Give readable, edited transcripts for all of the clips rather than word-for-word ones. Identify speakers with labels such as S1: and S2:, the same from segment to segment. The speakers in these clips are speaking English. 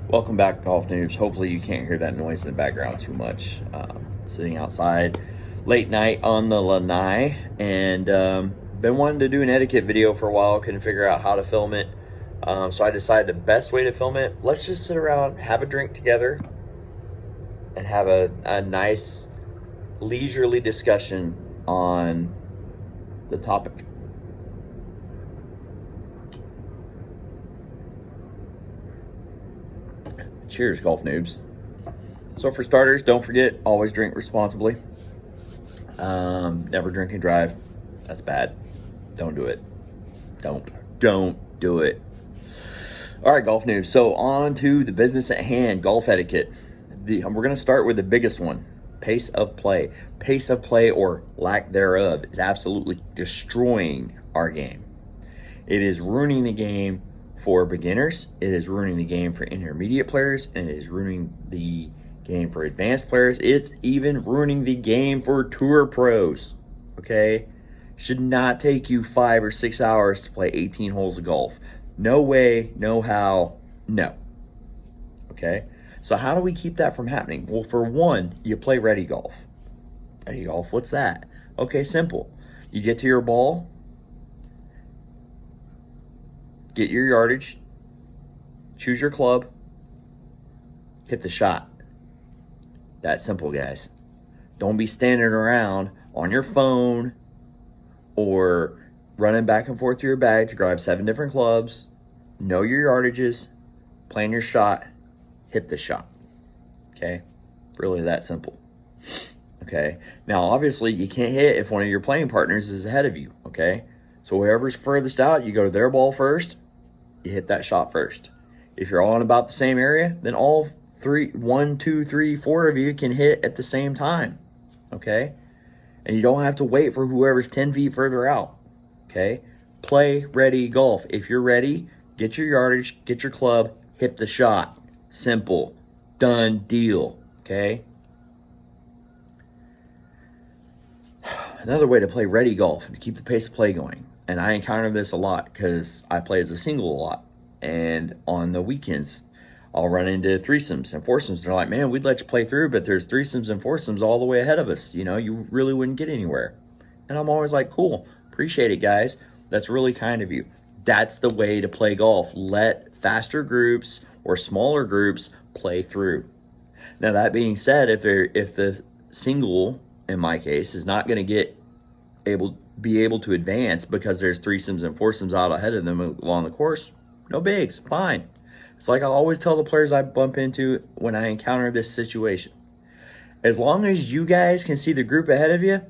S1: Welcome back, Golf Noobs. Hopefully you can't hear that noise in the background too much. Sitting outside late night on the lanai, and been wanting to do an etiquette video for a while. Couldn't figure out how to film it. So I decided the best way to film it, let's just sit around, have a drink together, and have a nice leisurely discussion on the topic. Cheers, Golf Noobs. So for starters, don't forget, always drink responsibly. Never drink and drive. That's bad. Don't do it. Don't do it. All right, Golf Noobs. So on to the business at hand, golf etiquette. We're going to start with the biggest one, pace of play. Pace of play, or lack thereof, is absolutely destroying our game. It is ruining the game for beginners, it is ruining the game for intermediate players, and it is ruining the game for advanced players. It's even ruining the game for tour pros. Okay? Should not take you 5 or 6 hours to play 18 holes of golf. No way, no how, no. Okay? So how do we keep that from happening? Well, for one, you play ready golf. Ready golf, what's that? Okay, simple. You get to your ball, get your yardage, choose your club, hit the shot. That simple, guys. Don't be standing around on your phone or running back and forth through your bag to grab 7 different clubs. Know your yardages, plan your shot, hit the shot. Okay? Really that simple. Okay? Now, obviously, you can't hit if one of your playing partners is ahead of you. Okay? So whoever's furthest out, you go to their ball first, you hit that shot first. If you're all in about the same area, then all 1, 2, 3, 4 of you can hit at the same time. Okay? And you don't have to wait for whoever's 10 feet further out. Okay? Play ready golf. If you're ready, get your yardage, get your club, hit the shot. Simple. Done deal. Okay? Another way to play ready golf, to keep the pace of play going. And I encounter this a lot because I play as a single a lot. And on the weekends, I'll run into threesomes and foursomes. They're like, man, we'd let you play through, but there's threesomes and foursomes all the way ahead of us. You know, you really wouldn't get anywhere. And I'm always like, cool, appreciate it, guys. That's really kind of you. That's the way to play golf. Let faster groups or smaller groups play through. Now, that being said, if the single, in my case, is not going to be able to advance because there's threesomes and foursomes out ahead of them along the course, no bigs, fine. It's like I always tell the players I bump into when I encounter this situation. As long as you guys can see the group ahead of you,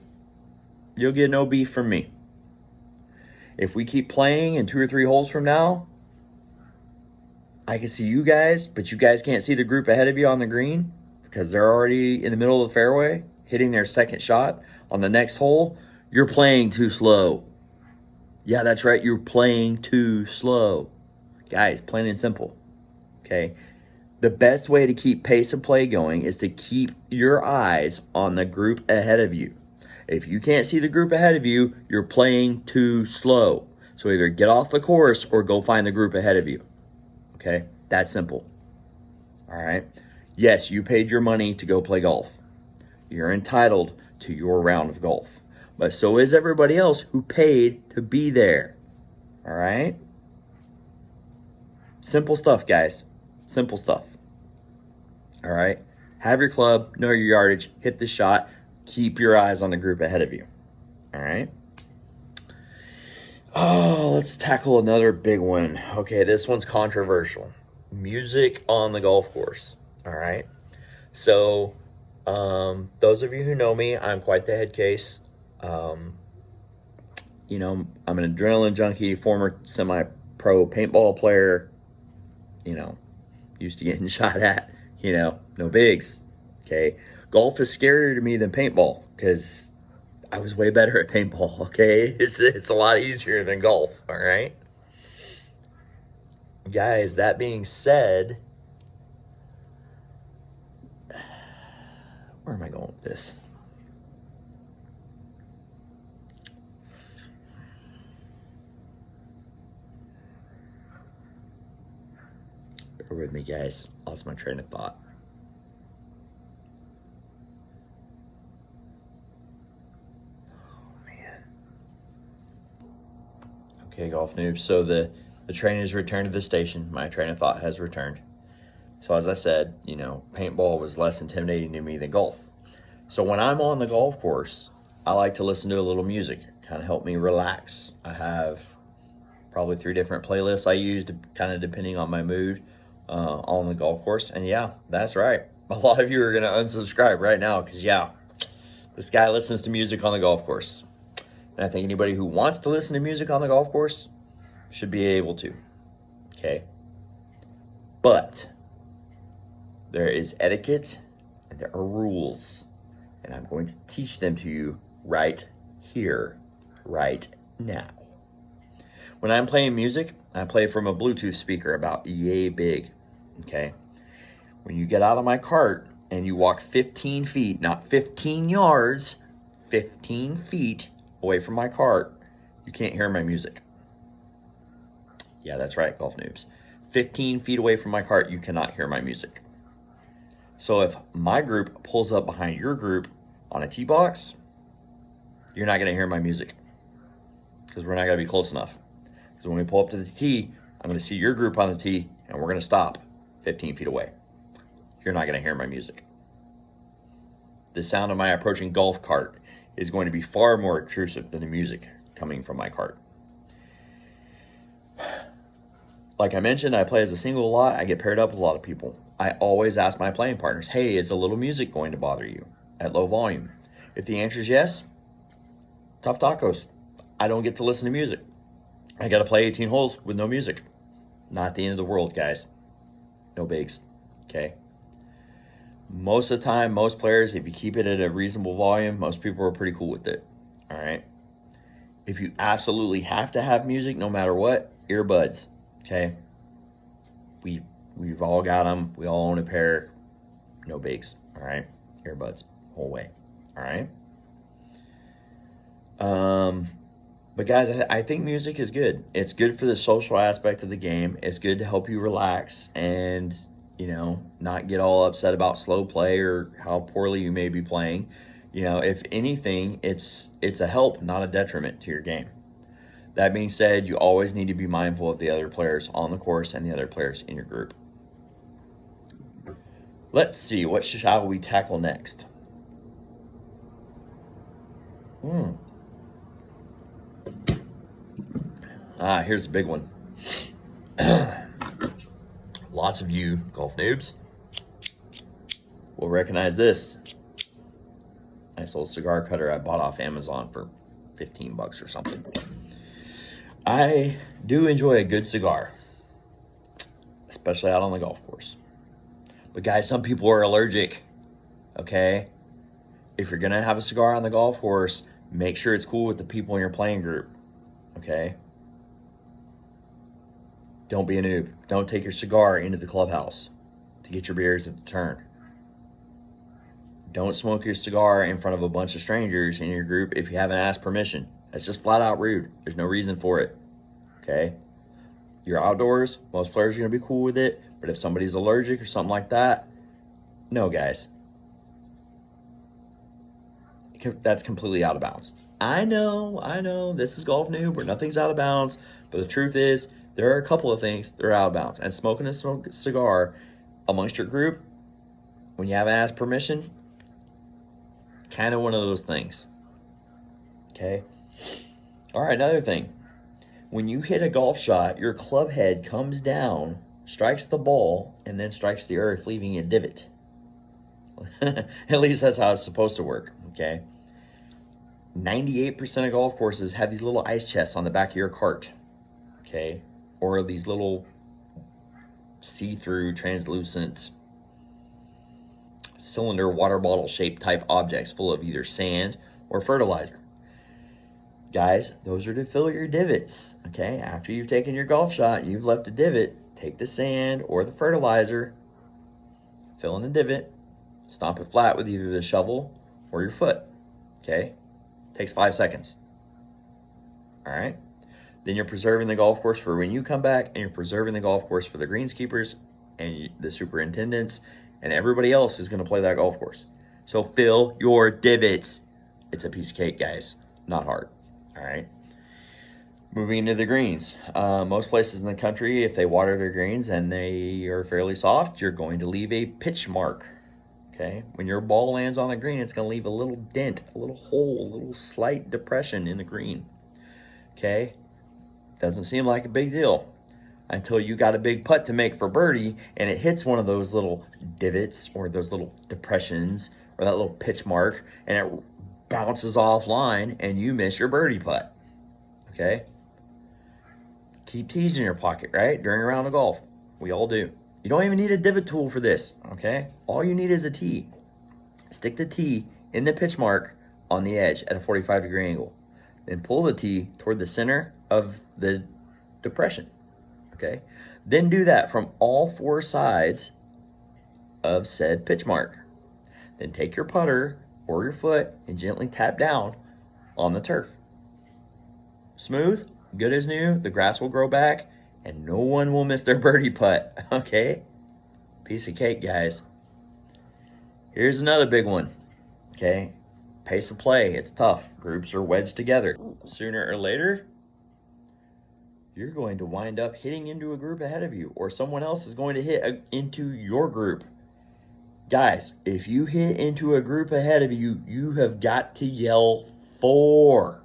S1: you'll get no beef from me. If we keep playing and 2 or 3 holes from now, I can see you guys, but you guys can't see the group ahead of you on the green because they're already in the middle of the fairway hitting their second shot on the next hole. You're playing too slow. Yeah, that's right. You're playing too slow. Guys, plain and simple. Okay? The best way to keep pace of play going is to keep your eyes on the group ahead of you. If you can't see the group ahead of you, you're playing too slow. So either get off the course or go find the group ahead of you. Okay? That's simple. All right? Yes, you paid your money to go play golf. You're entitled to your round of golf. But so is everybody else who paid to be there. All right? Simple stuff, guys. Simple stuff. All right? Have your club, know your yardage, hit the shot, keep your eyes on the group ahead of you. All right? Oh, let's tackle another big one. Okay, this one's controversial. Music on the golf course. All right? So, those of you who know me, I'm quite the head case. You know, I'm an adrenaline junkie, former semi-pro paintball player, you know, used to getting shot at, you know, no bigs, okay? Golf is scarier to me than paintball because I was way better at paintball, okay? It's a lot easier than golf, all right? Guys, that being said, where am I going with this? Bear with me, guys. Lost my train of thought. Oh, man. Okay, golf noobs. So the train has returned to the station. My train of thought has returned. So as I said, you know, paintball was less intimidating to me than golf. So when I'm on the golf course, I like to listen to a little music, kind of help me relax. I have probably 3 different playlists I use, kind of depending on my mood on the golf course. And yeah, that's right. A lot of you are going to unsubscribe right now because, yeah, this guy listens to music on the golf course. And I think anybody who wants to listen to music on the golf course should be able to. Okay. But there is etiquette and there are rules. And I'm going to teach them to you right here, right now. When I'm playing music, I play from a Bluetooth speaker about yay big, okay? When you get out of my cart and you walk 15 feet, not 15 yards, 15 feet away from my cart, you can't hear my music. Yeah, that's right, golf noobs. 15 feet away from my cart, you cannot hear my music. So if my group pulls up behind your group on a tee box, you're not gonna hear my music because we're not gonna be close enough. Because when we pull up to the tee, I'm gonna see your group on the tee and we're gonna stop 15 feet away. You're not gonna hear my music. The sound of my approaching golf cart is going to be far more intrusive than the music coming from my cart. Like I mentioned, I play as a single a lot. I get paired up with a lot of people. I always ask my playing partners, hey, is a little music going to bother you at low volume? If the answer is yes, tough tacos. I don't get to listen to music. I got to play 18 holes with no music. Not the end of the world, guys. No bigs, okay? Most of the time, most players, if you keep it at a reasonable volume, most people are pretty cool with it, all right? If you absolutely have to have music, no matter what, earbuds, okay? We've all got them. We all own a pair. No bigs, all right? Earbuds, whole way, all right? But guys, I think music is good. It's good for the social aspect of the game. It's good to help you relax and, you know, not get all upset about slow play or how poorly you may be playing. You know, if anything, it's a help, not a detriment to your game. That being said, you always need to be mindful of the other players on the course and the other players in your group. Let's see, what shall we tackle next? Here's a big one. Lots of you golf noobs will recognize this. Nice little cigar cutter I bought off Amazon for 15 bucks or something. I do enjoy a good cigar, especially out on the golf course. But guys, some people are allergic, okay? If you're gonna have a cigar on the golf course, make sure it's cool with the people in your playing group, okay? Don't be a noob. Don't take your cigar into the clubhouse to get your beers at the turn. Don't smoke your cigar in front of a bunch of strangers in your group if you haven't asked permission. That's just flat out rude. There's no reason for it, okay? You're outdoors. Most players are going to be cool with it. But if somebody's allergic or something like that, no, guys. That's completely out of bounds. I know, this is Golf Noob where nothing's out of bounds. But the truth is, there are a couple of things that are out of bounds. And smoking a cigar amongst your group, when you haven't asked permission, kind of one of those things. Okay? All right, another thing. When you hit a golf shot, your club head comes down, strikes the ball, and then strikes the earth, leaving a divot. At least that's how it's supposed to work, okay? 98% of golf courses have these little ice chests on the back of your cart, okay? Or these little see-through, translucent, cylinder water bottle shaped type objects full of either sand or fertilizer. Guys, those are to fill your divots, okay? After you've taken your golf shot and you've left a divot, take the sand or the fertilizer, fill in the divot, stomp it flat with either the shovel or your foot, okay? Takes 5 seconds, all right? Then you're preserving the golf course for when you come back, and you're preserving the golf course for the greenskeepers and the superintendents and everybody else who's going to play that golf course. So fill your divots. It's a piece of cake, guys. Not hard. All right. Moving into the greens. Most places in the country, if they water their greens and they are fairly soft, you're going to leave a pitch mark. Okay. When your ball lands on the green, it's going to leave a little dent, a little hole, a little slight depression in the green. Okay. Doesn't seem like a big deal until you got a big putt to make for birdie and it hits one of those little divots or those little depressions or that little pitch mark and it bounces offline and you miss your birdie putt. Okay? Keep tees in your pocket, right? During a round of golf. We all do. You don't even need a divot tool for this, okay? All you need is a tee. Stick the tee in the pitch mark on the edge at a 45-degree angle. Then pull the tee toward the center of the depression, okay? Then do that from all four sides of said pitch mark. Then take your putter or your foot and gently tap down on the turf. Smooth, good as new, the grass will grow back, and no one will miss their birdie putt, okay? Piece of cake, guys. Here's another big one, okay? Pace of play, it's tough. Groups are wedged together. Sooner or later, you're going to wind up hitting into a group ahead of you, or someone else is going to hit into your group. Guys, if you hit into a group ahead of you, you have got to yell 4.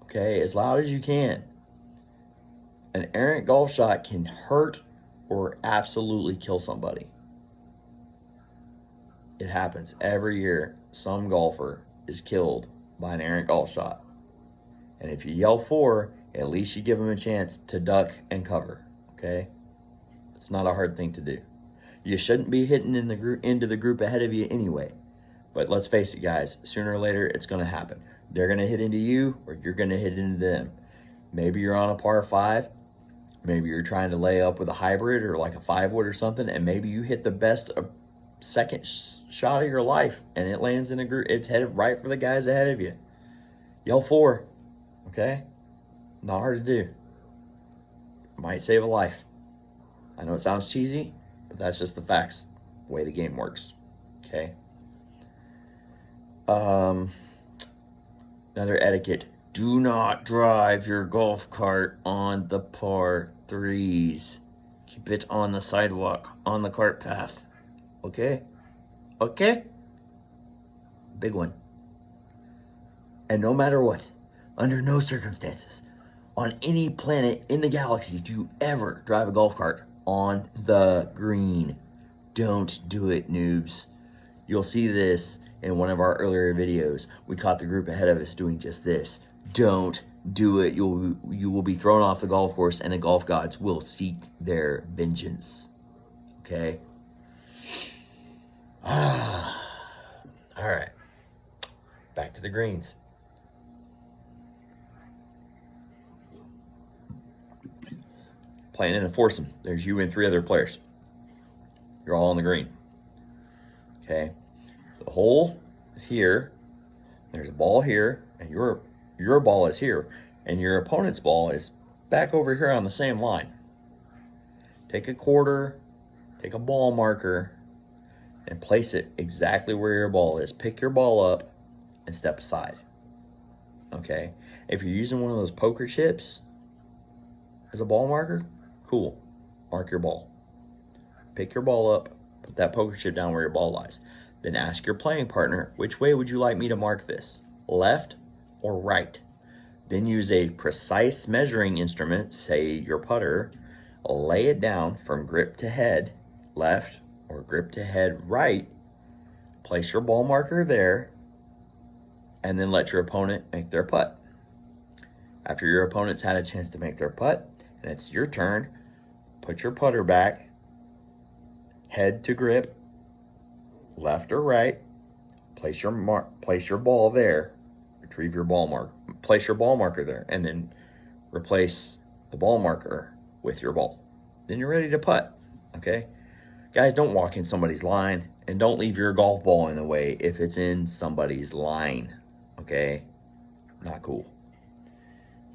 S1: Okay, as loud as you can. An errant golf shot can hurt or absolutely kill somebody. It happens every year. Some golfer is killed by an errant golf shot. And if you yell 4, at least you give them a chance to duck and cover, okay? It's not a hard thing to do. You shouldn't be hitting into the group ahead of you anyway. But let's face it, guys, sooner or later, it's going to happen. They're going to hit into you or you're going to hit into them. Maybe you're on a par 5. Maybe you're trying to lay up with a hybrid or like a 5-wood or something, and maybe you hit the best second shot of your life and it lands in a group. It's headed right for the guys ahead of you. Yell 4, okay? Not hard to do. Might save a life. I know it sounds cheesy, but that's just the facts, the way the game works, okay? Another etiquette. Do not drive your golf cart on the par 3s. Keep it on the sidewalk, on the cart path. Okay? Okay? Big one. And no matter what, under no circumstances, on any planet in the galaxy, do you ever drive a golf cart on the green. Don't do it, noobs. You'll see this in one of our earlier videos. We caught the group ahead of us doing just this. Don't do it. You will be thrown off the golf course and the golf gods will seek their vengeance. Okay? All right. Back to the greens. Playing in a foursome. There's you and 3 other players. You're all on the green. Okay? The hole is here. There's a ball here, and your ball is here, and your opponent's ball is back over here on the same line. Take a quarter, take a ball marker, and place it exactly where your ball is. Pick your ball up and step aside. Okay? If you're using one of those poker chips as a ball marker, cool. Mark your ball. Pick your ball up, put that poker chip down where your ball lies. Then ask your playing partner, which way would you like me to mark this? Left or right? Then use a precise measuring instrument, say your putter, lay it down from grip to head, left, or grip to head, right. Place your ball marker there, and then let your opponent make their putt. After your opponent's had a chance to make their putt, and it's your turn, put your putter back, head to grip, left or right, place your ball there, retrieve your ball mark, place your ball marker there, and then replace the ball marker with your ball. Then you're ready to putt, okay? Guys, don't walk in somebody's line, and don't leave your golf ball in the way if it's in somebody's line, okay? Not cool.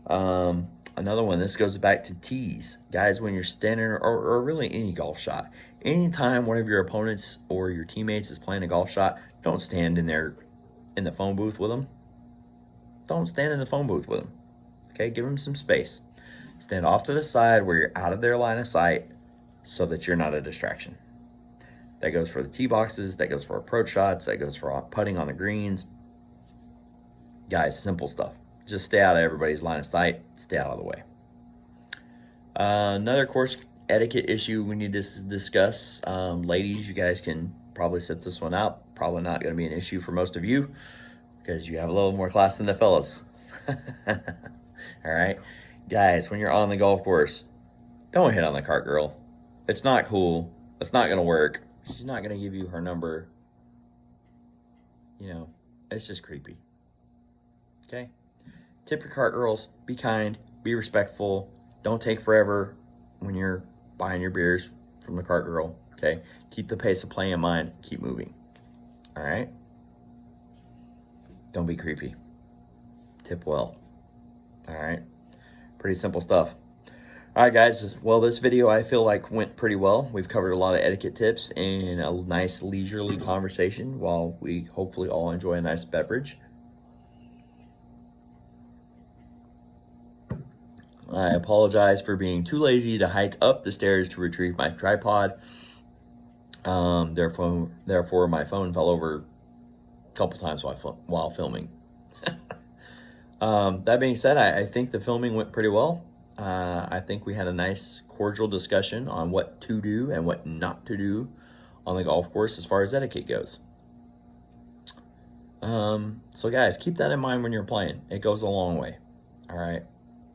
S1: Another one, this goes back to tees. Guys, when you're standing, or really any golf shot, anytime one of your opponents or your teammates is playing a golf shot, don't stand in there in the phone booth with them. Don't stand in the phone booth with them. Okay, give them some space. Stand off to the side where you're out of their line of sight so that you're not a distraction. That goes for the tee boxes, that goes for approach shots, that goes for putting on the greens. Guys, simple stuff. Just stay out of everybody's line of sight, stay out of the way. Another course etiquette issue we need to discuss. Ladies, you guys can probably set this one out. Probably not going to be an issue for most of you because you have a little more class than the fellas. All right. Guys, when you're on the golf course, don't hit on the cart girl. It's not cool. It's not going to work. She's not going to give you her number. You know, it's just creepy. Okay? Tip your cart girls. Be kind. Be respectful. Don't take forever when you're buying your beers from the cart girl. Okay? Keep the pace of play in mind. Keep moving. All right? Don't be creepy. Tip well. All right? Pretty simple stuff. All right, guys. Well, this video I feel like went pretty well. We've covered a lot of etiquette tips in a nice leisurely conversation while we hopefully all enjoy a nice beverage. I apologize for being too lazy to hike up the stairs to retrieve my tripod. Therefore, my phone fell over a couple times while filming. That being said, I think the filming went pretty well. I think we had a nice cordial discussion on what to do and what not to do on the golf course as far as etiquette goes. So guys, keep that in mind when you're playing. It goes a long way. All right.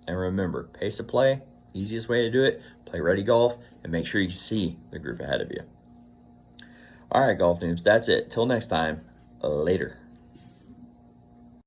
S1: And remember, pace of play, easiest way to do it, play ready golf, and make sure you see the group ahead of you. All right, golf noobs, that's it. Till next time, later.